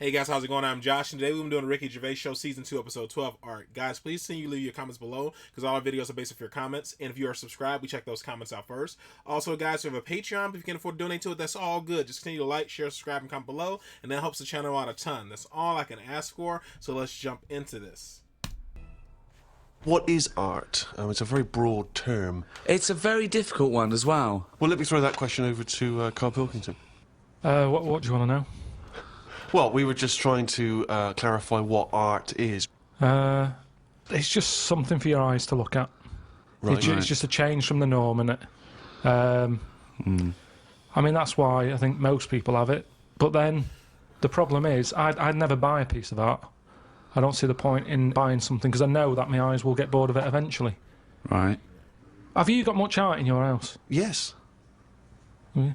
Hey guys, how's it going? I'm Josh, and today we've been doing a Ricky Gervais Show Season 2, Episode 12 art. Guys, please leave your comments below, because all our videos are based off your comments, and if you are subscribed, we check those comments out first. Also, guys, we have a Patreon, if you can afford to donate to it, that's all good. Just continue to like, share, subscribe, and comment below, and that helps the channel out a ton. That's all I can ask for, so let's jump into this. What is art? It's a very broad term. It's a very difficult one as well. Well, let me throw that question over to Carl Pilkington. What do you want to know? Well, we were just trying to clarify what art is. It's just something for your eyes to look at. Right. It's just a change from the norm, innit? I mean, that's why I think most people have it. But then, the problem is, I'd never buy a piece of art. I don't see the point in buying something, because I know that my eyes will get bored of it eventually. Right. Have you got much art in your house? Yes. Yeah.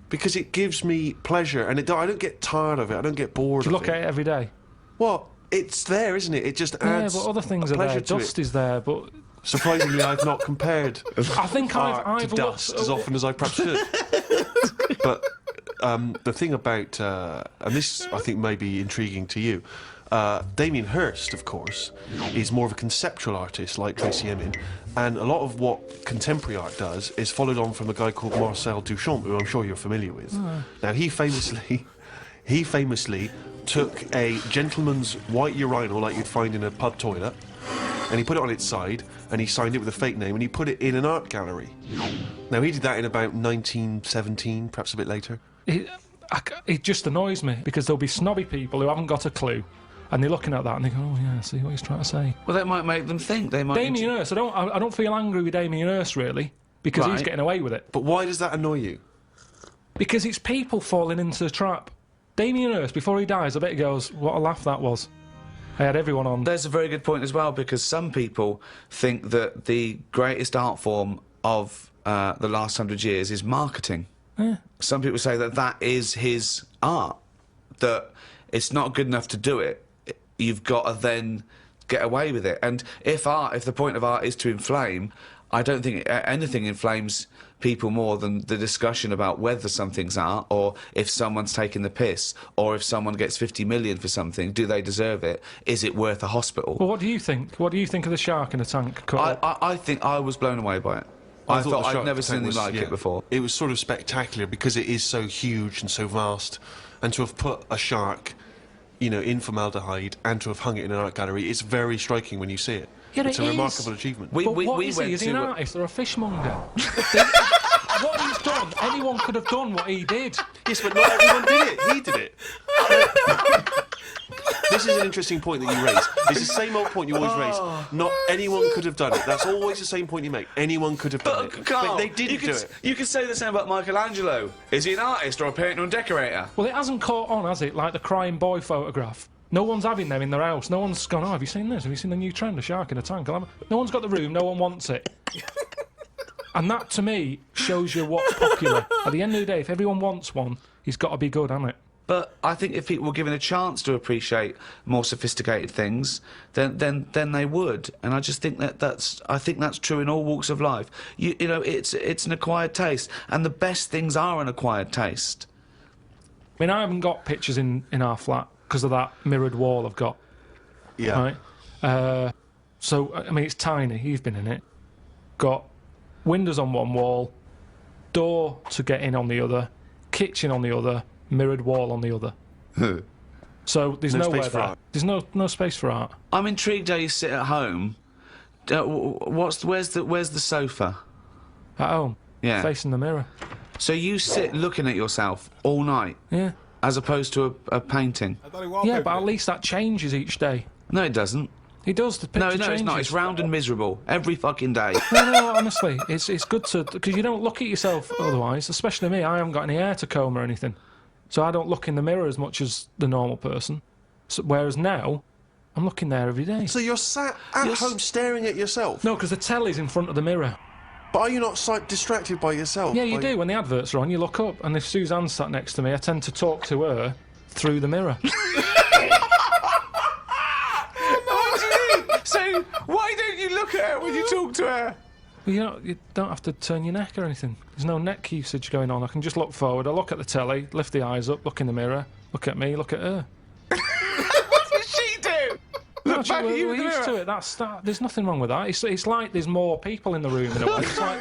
Because it gives me pleasure, and I don't get tired of it. I don't get bored Do you of look it. at it every day? Well, it's there, isn't it? It just adds Yeah, but other things a are there. pleasure to Dust it. is there, but... Surprisingly, I've not compared I think art I've to dust as often as I perhaps should. But the thing about, and this I think may be intriguing to you, Damien Hirst, of course, is more of a conceptual artist like Tracy Emin, and a lot of what contemporary art does is followed on from a guy called Marcel Duchamp, who I'm sure you're familiar with. Now, he famously took a gentleman's white urinal like you'd find in a pub toilet, and he put it on its side, and he signed it with a fake name, and he put it in an art gallery. Now, he did that in about 1917, perhaps a bit later. It just annoys me, because there'll be snobby people who haven't got a clue, and they're looking at that and they go, oh yeah, I see what he's trying to say. Well, that might make them think. They might. Damien Hirst, I don't feel angry with Damien Hirst, really, because he's Right. getting away with it. But why does that annoy you? Because it's people falling into the trap. Damien Hirst, before he dies, I bet he goes, what a laugh that was. I had everyone on. There's a very good point as well, because some people think that the greatest art form of the last 100 years is marketing. Yeah. Some people say that that is his art, that it's not good enough to do it. You've got to then get away with it. And if the point of art is to inflame, I don't think anything inflames people more than the discussion about whether something's art, or if someone's taking the piss, or if someone gets 50 million for something, do they deserve it? Is it worth a hospital? Well, what do you think? What do you think of the shark in a tank? I think I was blown away by it. I thought I'd never seen anything like it before. It was sort of spectacular because it is so huge and so vast, and to have put a shark, you know, in formaldehyde and to have hung it in an art gallery, it's very striking when you see it. Yeah, it's it a is. remarkable achievement. But what is he? Is he an artist or a fishmonger? What he's done, anyone could have done what he did. Yes, but not everyone did it. He did it. This is an interesting point that you raise. It's the same old point you always raise. Not anyone could have done it. That's always the same point you make. Anyone could have done it. Carl, But they didn't do it. You could say the same about Michelangelo. Is he an artist or a painter and decorator? Well, it hasn't caught on, has it? Like the crying boy photograph. No one's having them in their house. No one's gone, oh, have you seen this? Have you seen the new trend, a shark in a tank? No one's got the room, no one wants it. And that, to me, shows you what's popular. At the end of the day, if everyone wants one, he's got to be good, hasn't it? But I think if people were given a chance to appreciate more sophisticated things, then they would. And I just think that's true in all walks of life. You know, it's an acquired taste, and the best things are an acquired taste. I mean, I haven't got pictures in our flat because of that mirrored wall I've got. Yeah. Right? So, I mean, it's tiny. You've been in it. Got windows on one wall, door to get in on the other, kitchen on the other, mirrored wall on the other. So there's No nowhere space for there. art. There's no space for art. I'm intrigued how you sit at home. Where's the sofa? At home, Yeah. facing the mirror. So you sit looking at yourself all night, Yeah. as opposed to a painting. I thought he Yeah, but at wallpapered it. least that changes each day. No, it doesn't. He does. The picture No, changes. it's not. It's round and miserable every fucking day. No, honestly, it's good to, because you don't look at yourself otherwise. Especially me, I haven't got any hair to comb or anything, so I don't look in the mirror as much as the normal person. So, whereas now, I'm looking there every day. So you're sat at home staring at yourself? No, because the telly's in front of the mirror. But are you not distracted by yourself? Yeah, you do. When the adverts are on, you look up, and if Suzanne's sat next to me, I tend to talk to her through the mirror. So why don't you look at her when you talk to her? Well, you don't have to turn your neck or anything. There's no neck usage going on. I can just look forward. I look at the telly, lift the eyes up, look in the mirror, look at me, look at her. look back at you we're in the used mirror. to it. There's nothing wrong with that. It's like there's more people in the room in a way. It's like,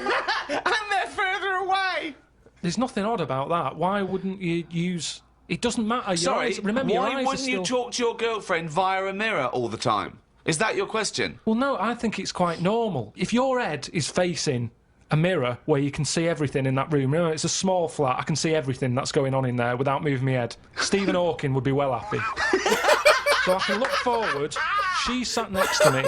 And they're further away. there's nothing odd about that. Why wouldn't you use... It doesn't matter. Your Sorry, eyes, remember, your why eyes wouldn't are you still... talk to your girlfriend via a mirror all the time? Is that your question? Well, no, I think it's quite normal. If your head is facing a mirror where you can see everything in that room, remember, it's a small flat, I can see everything that's going on in there without moving my head. Stephen Hawking would be well happy. So I can look forward, she's sat next to me.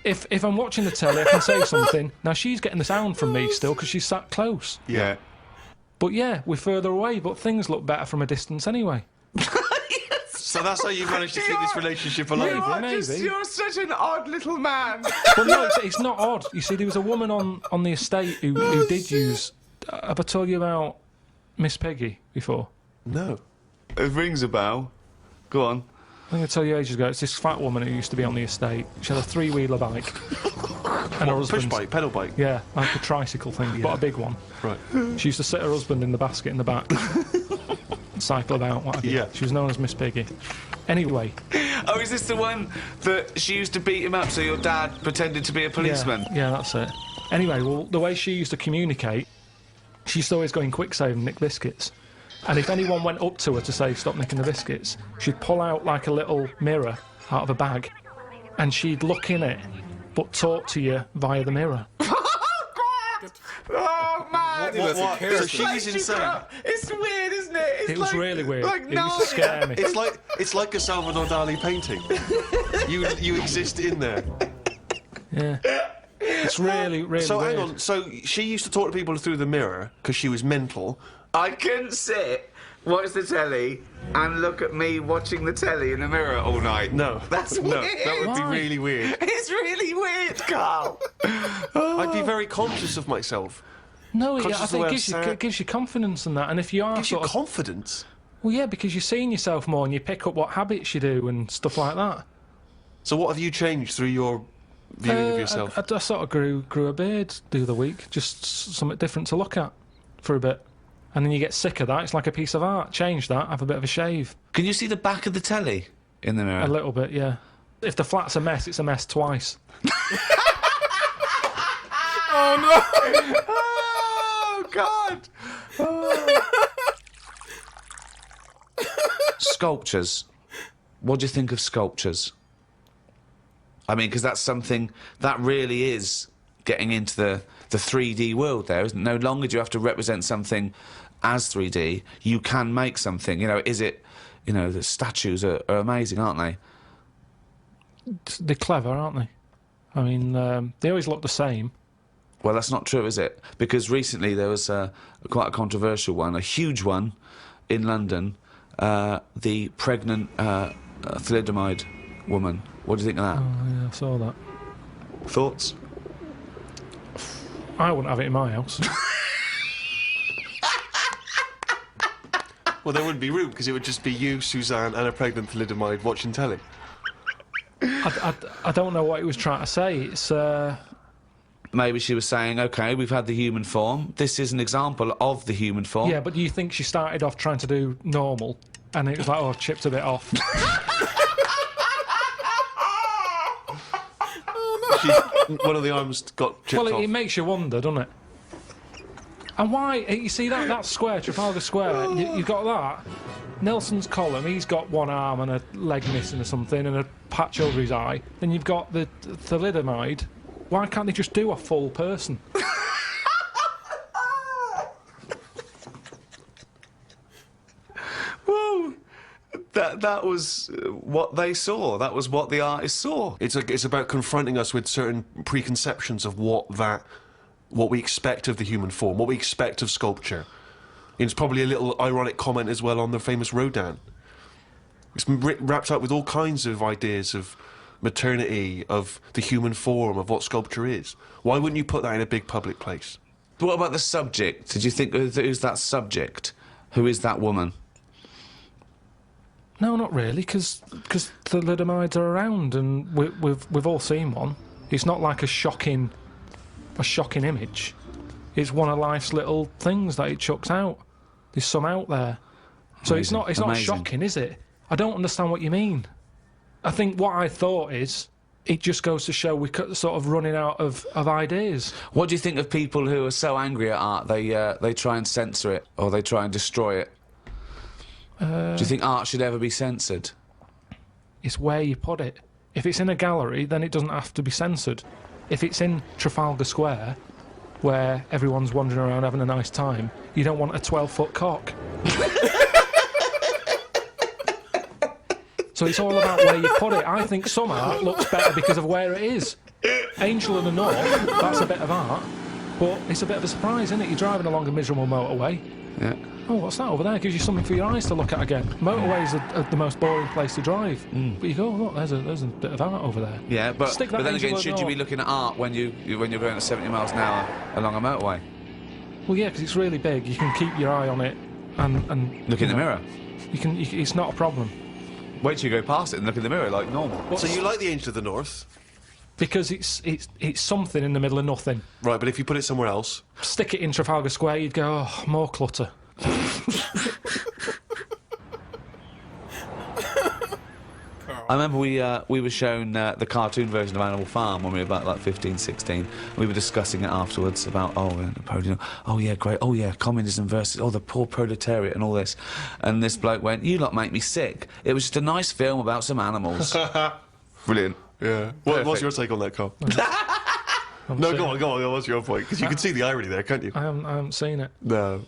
If I'm watching the telly, I can say something. Now, she's getting the sound from me still because she's sat close. Yeah. But yeah, we're further away, but things look better from a distance anyway. So that's how you managed to keep this relationship alive. Maybe. You're such an odd little man. But no, it's not odd. You see, there was a woman on the estate who did use... have I told you about Miss Piggy before? No. It rings a bell. Go on. I think I told you ages ago, it's this fat woman who used to be on the estate. She had a three-wheeler bike. And her Push husband... bike, pedal bike. Yeah, like a tricycle thing, but a big one. Right. She used to sit her husband in the basket in the back. Cycle about, what have you. Yeah. She was known as Miss Piggy. Anyway. Oh, is this the one that she used to beat him up so your dad pretended to be a policeman? Yeah, that's it. Anyway, well, the way she used to communicate, she used to always go in quick save and nick biscuits. And if anyone went up to her to say, stop nicking the biscuits, she'd pull out like a little mirror out of a bag and she'd look in it, but talk to you via the mirror. Oh, man. What? So she's insane. It's weird, isn't it? It's It was really weird. Like, It used to scare me. It's like a Salvador Dali painting. You exist in there. Yeah. It's really, really So weird. hang on. So she used to talk to people through the mirror because she was mental. I couldn't sit, watch the telly, and look at me watching the telly in the mirror all night. No, That's no, weird. that would be Why? really weird. It's really weird, Carl. I'd be very conscious of myself. No, I Conscious of the think way it I'm gives you, sat. it gives you confidence and that. And if you are Gives you sort of... confidence. Well, yeah, because you're seeing yourself more and you pick up what habits you do and stuff like that. So what have you changed through your viewing of yourself? I sort of grew a beard the other week, just something different to look at for a bit. And then you get sick of that. It's like a piece of art. Change that, have a bit of a shave. Can you see the back of the telly in the mirror? A little bit, yeah. If the flat's a mess, it's a mess twice. Oh, God. Sculptures. What do you think of sculptures? I mean, because that's something that really is getting into the 3D world there, isn't it? No longer do you have to represent something as 3D. You can make something. You know, is it... You know, the statues are amazing, aren't they? They're clever, aren't they? I mean, they always look the same. Well, that's not true, is it? Because recently there was quite a controversial one, a huge one, in London. The pregnant thalidomide woman. What do you think of that? Oh, yeah, I saw that. Thoughts? I wouldn't have it in my house. Well, there wouldn't be room because it would just be you, Suzanne, and a pregnant thalidomide watching telly. I don't know what he was trying to say. It's... Maybe she was saying, OK, we've had the human form. This is an example of the human form. Yeah, but do you think she started off trying to do normal and it was like, oh, chipped a bit off? One of the arms got chipped Well, off. it makes you wonder, doesn't it? And why? You see that square, Trafalgar Square, you've got that. Nelson's column, he's got one arm and a leg missing or something and a patch over his eye. Then you've got the thalidomide. Why can't they just do a full person? Well, that was what they saw. That was what the artist saw. It's about confronting us with certain preconceptions of what we expect of the human form, what we expect of sculpture. It's probably a little ironic comment as well on the famous Rodin. It's wrapped up with all kinds of ideas of maternity, of the human form, of what sculpture is. Why wouldn't you put that in a big public place? What about the subject? Did you think, who's that subject? Who is that woman? No, not really, because thalidomides are around and we've all seen one. It's not like a shocking image. It's one of life's little things that it chucks out. There's some out there. So Amazing. it's not Amazing. shocking, is it? I don't understand what you mean. I think what I thought is, it just goes to show we're sort of running out of ideas. What do you think of people who are so angry at art they try and censor it or they try and destroy it? Do you think art should ever be censored? It's where you put it. If it's in a gallery, then it doesn't have to be censored. If it's in Trafalgar Square, where everyone's wandering around having a nice time, you don't want a 12-foot cock. So it's all about where you put it. I think some art looks better because of where it is. Angel of the North, that's a bit of art, but it's a bit of a surprise, isn't it? You're driving along a miserable motorway. Yeah. Oh, what's that over there? Gives you something for your eyes to look at again. Motorways are the most boring place to drive. But you go, look, there's a bit of art over there. Yeah, but Stick that then Angel again, of the should you be North. looking at art when you're going at 70 miles an hour along a motorway? Well, yeah, because it's really big. You can keep your eye on it and Look in the mirror. It's not a problem. Wait till you go past it and look in the mirror like normal. So you like the Angel of the North? Because it's something in the middle of nothing. Right, but if you put it somewhere else... Stick it in Trafalgar Square, you'd go, oh, more clutter. I remember we were shown the cartoon version of Animal Farm when we were about like 15, 16. We were discussing it afterwards about Napoleon. Oh yeah, great. Oh yeah, communism versus the poor proletariat and all this. And this bloke went, "You lot make me sick. It was just a nice film about some animals." Brilliant. Yeah. What's your take on that, Carl? No, go on. What's your point? Because you can see the irony there, can't you? I haven't seen it. No.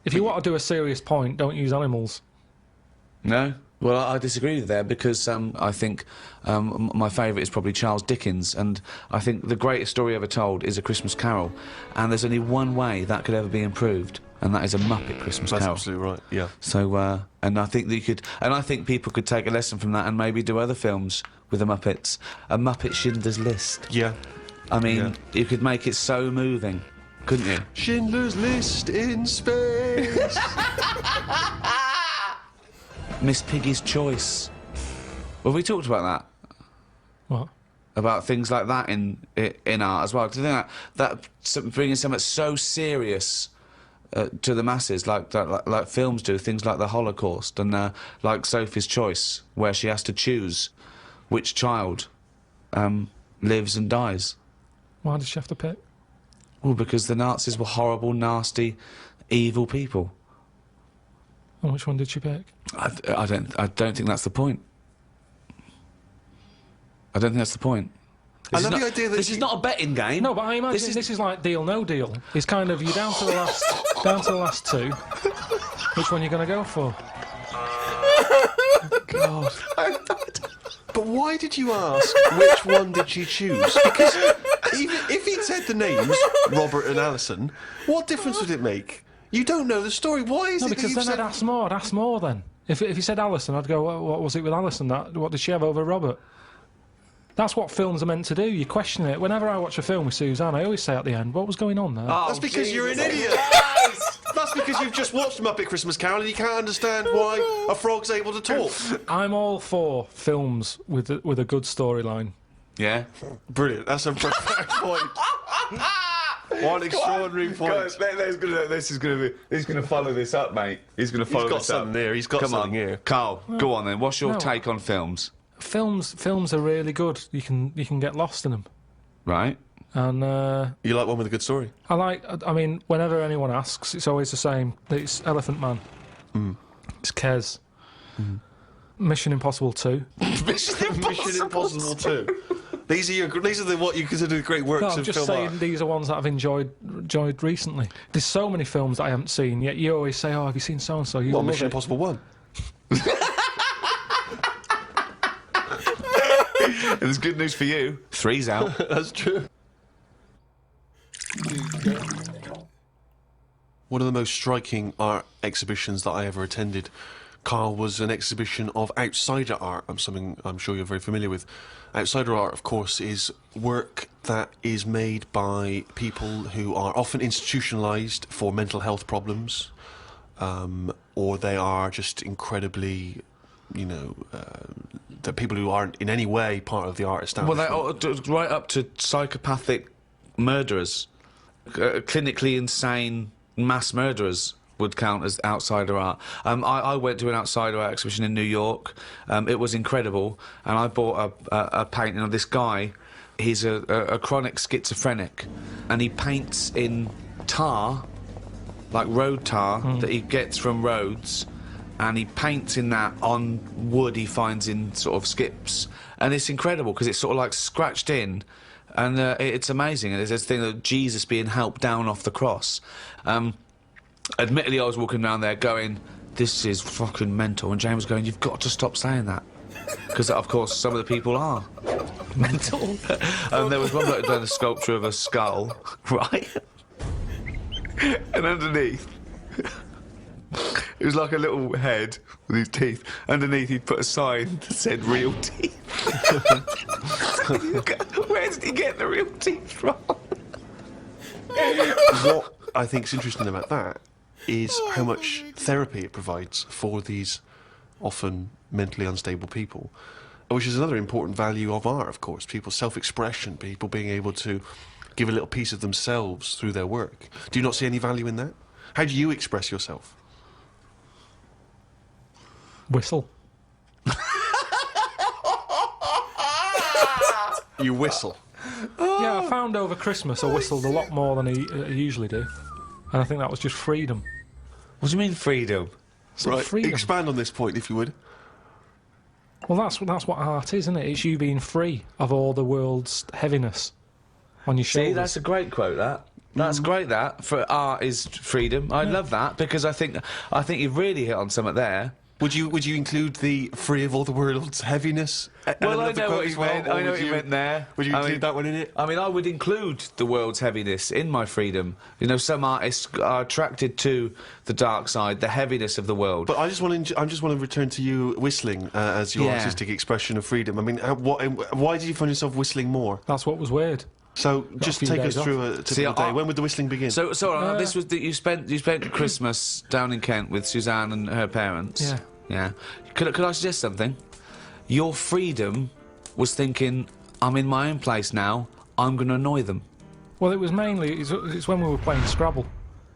If you want to do a serious point, don't use animals. No? Well, I disagree with there because I think my favourite is probably Charles Dickens, and I think the greatest story ever told is A Christmas Carol, and there's only one way that could ever be improved, and that is a Muppet Christmas That's Carol. absolutely right, yeah. So, and I think that you could, and I think people could take a lesson from that and maybe do other films with the Muppets. A Muppet Schindler's List. Yeah. I mean, you could make it so moving, couldn't you? Schindler's List in space. Miss Piggy's Choice. Well, we talked about that. What? About things like that in art as well. Do you think that bringing something so serious to the masses, like films do, things like the Holocaust and like Sophie's Choice, where she has to choose which child lives and dies. Why did she have to pick? Well, because the Nazis were horrible, nasty, evil people. And which one did she pick? I don't think that's the point. I don't think that's the point. I love the idea that this is not a betting game. No, but I imagine this is like Deal No Deal. It's kind of, you're down to the last two. Which one are you going to go for? God. But why did you ask which one did she choose? Because even if he'd said the names, Robert and Alison, what difference would it make? You don't know the story. Why is No, it that because you've then said... I'd ask more then. If you said Alison, I'd go, what was it with Alison? What did she have over Robert? That's what films are meant to do. You question it. Whenever I watch a film with Suzanne, I always say at the end, what was going on there? Oh, That's because you're an idiot. That's because you've just watched Muppet Christmas Carol and you can't understand why a frog's able to talk. I'm all for films with a good storyline. Yeah. Brilliant. That's a perfect point. One extraordinary point. He's going to follow this up, mate. He's going to follow He's got this up. something there. He's got Come something on, here. Carl. Go on then. What's your No. take on films? Films are really good. You can get lost in them. Right. And You like one with a good story? I mean, whenever anyone asks, it's always the same. It's Elephant Man. It's Kez. Mission Impossible 2. Mission Impossible 2. These are what you consider the great works No, I'm of just film saying art. these are ones that I've enjoyed recently. There's so many films that I haven't seen, yet you always say, oh, have you seen so-and-so? You Well, love Mission it. Impossible 1. There's good news for you. 3's out. That's true. One of the most striking art exhibitions that I ever attended, Carl, was an exhibition of outsider art. Something I'm sure you're very familiar with. Outsider art, of course, is work that is made by people who are often institutionalised for mental health problems, or they are just incredibly, the people who aren't in any way part of the art establishment. Well, right up to psychopathic murderers, clinically insane mass murderers. would count as outsider art. I went to an outsider art exhibition in New York. It was incredible, and I bought a painting of this guy. He's a chronic schizophrenic, and he paints in tar, like road tar, that he gets from roads, and he paints in that on wood he finds in sort of skips. And it's incredible, because it's sort of like scratched in, and it's amazing. And there's this thing of Jesus being helped down off the cross. Admittedly, I was walking around there going, this is fucking mental. And James was going, you've got to stop saying that. Because, of course, some of the people are mental. And there was one bloke who done a sculpture of a skull, right? And underneath, it was like a little head with his teeth. Underneath, he'd put a sign that said real teeth. Where did he get the real teeth from? What I think is interesting about that is how much therapy it provides for these often mentally unstable people, which is another important value of art, of course. People's self-expression, people being able to give a little piece of themselves through their work. Do you not see any value in that? How do you express yourself? Whistle. You whistle. Yeah, I found over Christmas I whistled a lot more than I usually do. And I think that was just freedom. What do you mean freedom? Right, freedom. expand on this point, if you would. Well, that's what art is, isn't it? It's you being free of all the world's heaviness on your shoulders. See, that's a great quote, that. That's great, that. For art is freedom. I love that, because I think you've really hit on something there. Would you include the free of all the world's heaviness? Well, I know what you meant. I know what you meant there. Would you include that one in it? I mean, I would include the world's heaviness in my freedom. You know, some artists are attracted to the dark side, the heaviness of the world. But I just want to return to you whistling as your artistic expression of freedom. I mean, why did you find yourself whistling more? That's what was weird. So just take us through a typical day. When would the whistling begin? So this was that you spent Christmas down in Kent with Suzanne and her parents. Yeah. Yeah. Could I suggest something? Your freedom was thinking, I'm in my own place now, I'm going to annoy them. Well, it was mainly... It's when we were playing Scrabble.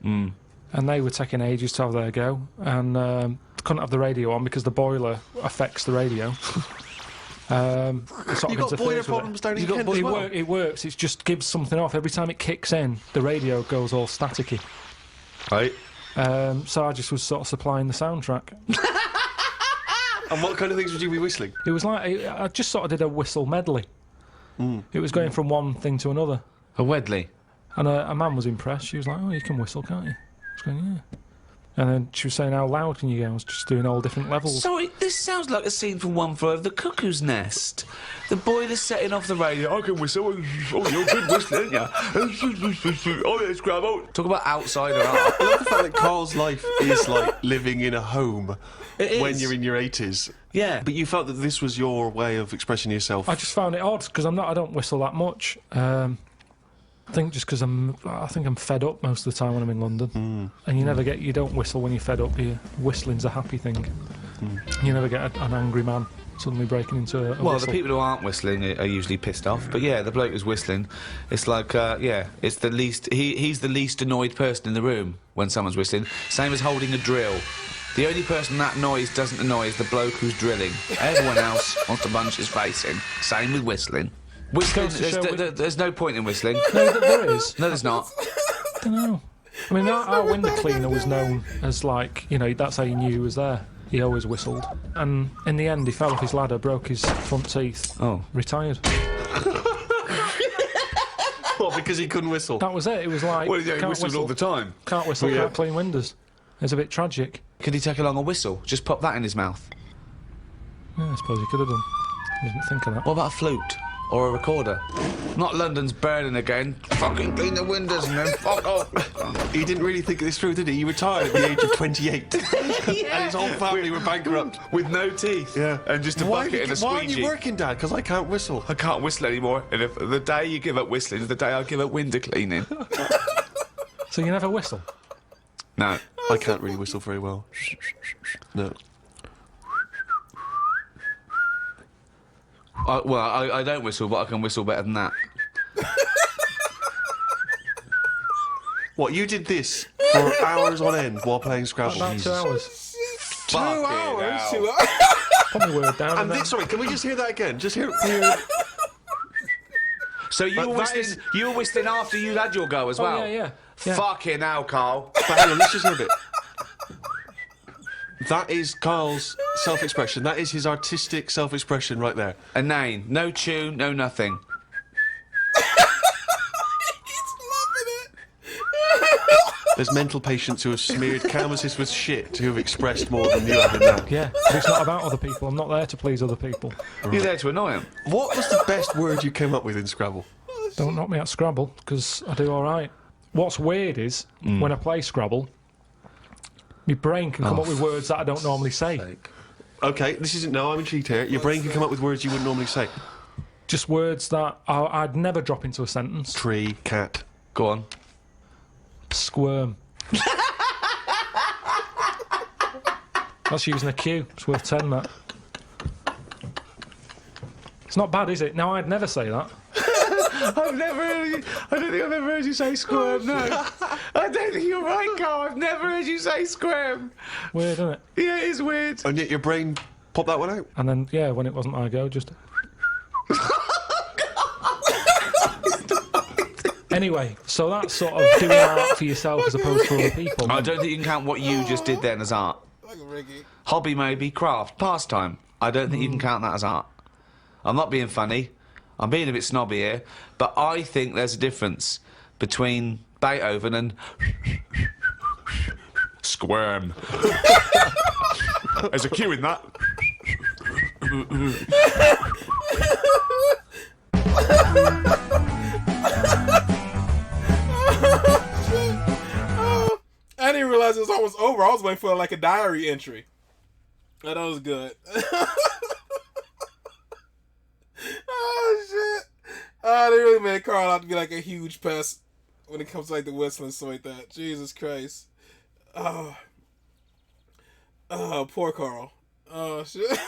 And they were taking ages to have their go. And couldn't have the radio on because the boiler affects the radio. You've got boiler problems down in Kent as well? It works. It just gives something off. Every time it kicks in, the radio goes all staticky. Right. So I just was sort of supplying the soundtrack. And what kind of things would you be whistling? It was like... I just sort of did a whistle medley. It was going from one thing to another. A Wedley. And a man was impressed. She was like, oh, you can whistle, can't you? I was going, yeah. And then she was saying, how loud can you go? I was just doing all different levels. Sorry, this sounds like a scene from One Flew Over the Cuckoo's Nest. The boiler's setting off the radio. I can whistle. Oh, you're a good whistler, aren't you? Oh, yeah, Scrabble. Talk about outsider art. I love the fact that Carl's life is like living in a home when you're in your 80s. Yeah. But you felt that this was your way of expressing yourself. I just found it odd because I don't whistle that much. I think just because I think I'm fed up most of the time when I'm in London, and you don't whistle when you're fed up. Whistling's a happy thing. You never get an angry man suddenly breaking into a Well, whistle. the people who aren't whistling are usually pissed off. But yeah, the bloke who's whistling, it's like it's the least. He's the least annoyed person in the room when someone's whistling. Same as holding a drill. The only person that noise doesn't annoy is the bloke who's drilling. Everyone else wants to punch his face in. Same with whistling. Whistling, there's no point in whistling. No, there is. No, there's not. I don't know. I mean, our window cleaner was known as like, that's how you knew he was there. He always whistled. And in the end, he fell off his ladder, broke his front teeth. Oh. Retired. What, because he couldn't whistle? That was it. It was like... Well, yeah, he whistled all the time. Can't whistle, can't clean windows. It's a bit tragic. Could he take along a whistle? Just pop that in his mouth. Yeah, I suppose he could have done. I didn't think of that. What about a flute? Or a recorder? Not London's burning again. Fucking clean the windows and then fuck off. He didn't really think this through, did he? He retired at the age of 28. And his whole family were bankrupt. With no teeth. Yeah. And just a bucket and a squeegee. Why aren't you working, Dad? Because I can't whistle. I can't whistle anymore. And if the day you give up whistling is the day I give up window cleaning. So you never whistle? No. I can't really whistle very well. No. I don't whistle, but I can whistle better than that. What, you did this for hours on end while playing Scrabble. About 2 Jesus. hours. 2 hours. Put my word down. And then- sorry, can we just hear that again? Just hear. So you But were that whistling, you were whistling after you had your go as well? yeah. Fucking hell, Carl. But hang on, let's just hear a bit. That is Carl's self-expression. That is his artistic self-expression right there. Inane. No tune, no nothing. There's mental patients who have smeared canvases with shit who have expressed more than you have in that. Yeah, but it's not about other people. I'm not there to please other people. You're there to annoy him. What was the best word you came up with in Scrabble? Don't knock me at Scrabble, because I do all right. What's weird is, when I play Scrabble, my brain can come up with words that I don't normally say. Okay, this isn't... No, I'm intrigued here. Your brain can come up with words you wouldn't normally say. Just words that I'd never drop into a sentence. Tree, cat. Go on. Squirm. That's using a Q. It's worth 10, that. It's not bad, is it? Now, I'd never say that. I've never heard you... I don't think I've ever heard you say squirm, no. I don't think you're right, Carl. I've never heard you say squirm. Weird, isn't it? Yeah, it is weird. And yet your brain popped that one out. And then, yeah, when it wasn't my go, just... Anyway, so that's sort of doing art for yourself as opposed to other people. I don't think you can count what you just did then as art. Like a Ricky. Hobby maybe, craft, pastime. I don't think you can count that as art. I'm not being funny. I'm being a bit snobby here. But I think there's a difference between Beethoven and... Squirm. There's a Q in that. I didn't realize it was almost over. I was waiting for like a diary entry. Oh, that was good. Oh shit! Oh, they really made Carl out to be like a huge pest when it comes to like the whistling and stuff like that. Jesus Christ! Oh, poor Carl. Oh shit!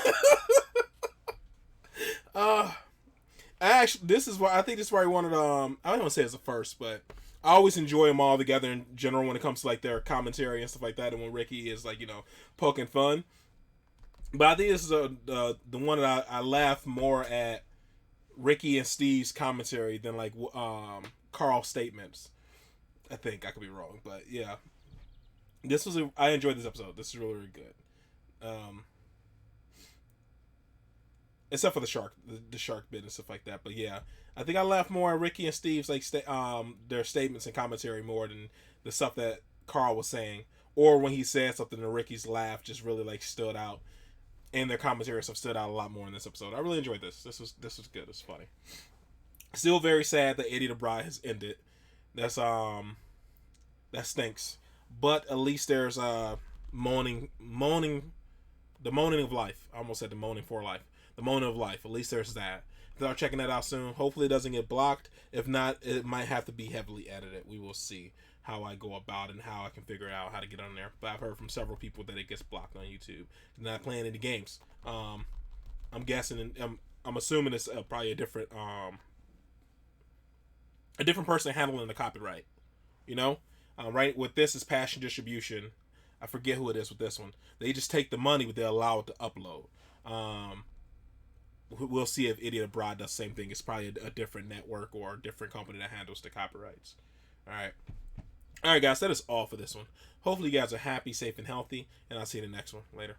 Actually, this is why I think this is why he wanted. I don't want to say it's a first, but I always enjoy them all together in general when it comes to like their commentary and stuff like that, and when Ricky is like poking fun. But I think this is the one that I laugh more at Ricky and Steve's commentary than like Carl's statements. I think I could be wrong, but yeah, I enjoyed this episode. This is really, really good. Except for the shark bit and stuff like that. But yeah, I think I laughed more at Ricky and Steve's like their statements and commentary more than the stuff that Carl was saying, or when he said something and Ricky's laugh just really like stood out, and their commentary stuff stood out a lot more in this episode. I really enjoyed this. This was good. It was funny. Still very sad that Eddie the Bride has ended. That stinks. But at least there's the moaning of life. I almost said the moaning for life. The moaning of life. At least there's that. Start checking that out soon. Hopefully it doesn't get blocked. If not, it might have to be heavily edited. We will see how I go about it and how I can figure out how to get on there. But I've heard from several people that it gets blocked on YouTube. Not playing any games. I'm guessing. I'm assuming it's probably a different person handling the copyright. Right? With this is Passion Distribution. I forget who it is with this one. They just take the money, but they allow it to upload. We'll see if Idiot Abroad does the same thing. It's probably a different network or a different company that handles the copyrights. All right, guys, that is all for this one. Hopefully you guys are happy, safe, and healthy, and I'll see you in the next one. Later.